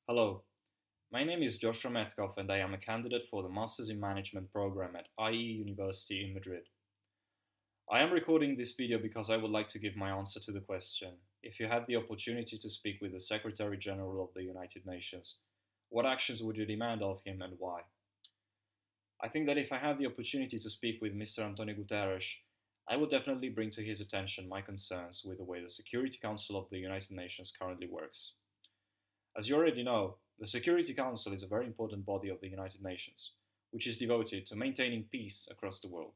Hello, my name is Joshua Metcalf and I am a candidate for the Masters in Management program at IE University in Madrid. I am recording this video because I would like to give my answer to the question, if you had the opportunity to speak with the Secretary General of the United Nations, what actions would you demand of him and why? I think that if I had the opportunity to speak with Mr. Antonio Guterres, I would definitely bring to his attention my concerns with the way the Security Council of the United Nations currently works. As you already know, the Security Council is a very important body of the United Nations, which is devoted to maintaining peace across the world.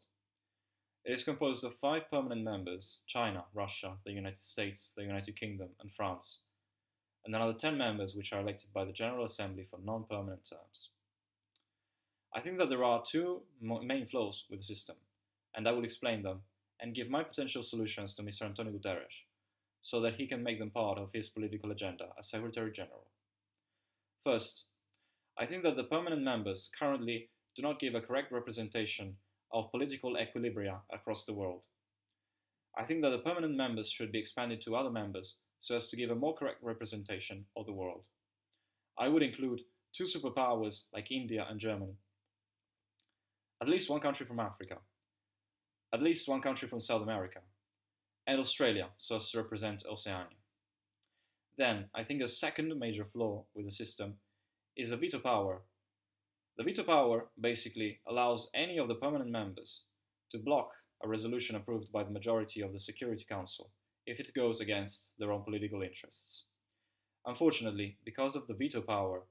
It is composed of 5 permanent members: China, Russia, the United States, the United Kingdom, and France, and another 10 members which are elected by the General Assembly for non-permanent terms. I think that there are two main flaws with the system, and I will explain them and give my potential solutions to Mr. Antonio Guterres, so that he can make them part of his political agenda as Secretary General. First, I think that the permanent members currently do not give a correct representation of political equilibria across the world. I think that the permanent members should be expanded to other members so as to give a more correct representation of the world. I would include 2 superpowers like India and Germany, at least 1 country from Africa, at least 1 country from South America, and Australia, so as to represent Oceania. Then, I think a second major flaw with the system is the veto power. The veto power basically allows any of the permanent members to block a resolution approved by the majority of the Security Council if it goes against their own political interests. Unfortunately, because of the veto power,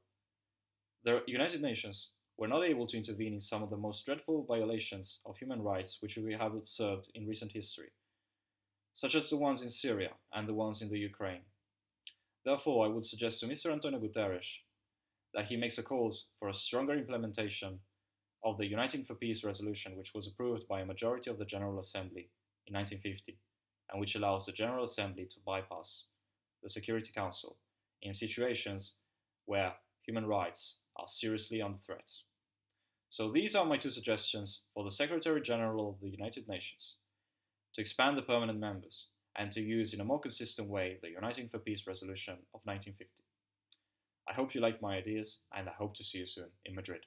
the United Nations were not able to intervene in some of the most dreadful violations of human rights which we have observed in recent history, such as the ones in Syria and the ones in the Ukraine. Therefore, I would suggest to Mr. Antonio Guterres that he makes a call for a stronger implementation of the Uniting for Peace resolution, which was approved by a majority of the General Assembly in 1950, and which allows the General Assembly to bypass the Security Council in situations where human rights are seriously under threat. So these are my 2 suggestions for the Secretary General of the United Nations: to expand the permanent members, and to use in a more consistent way the Uniting for Peace resolution of 1950. I hope you liked my ideas, and I hope to see you soon in Madrid.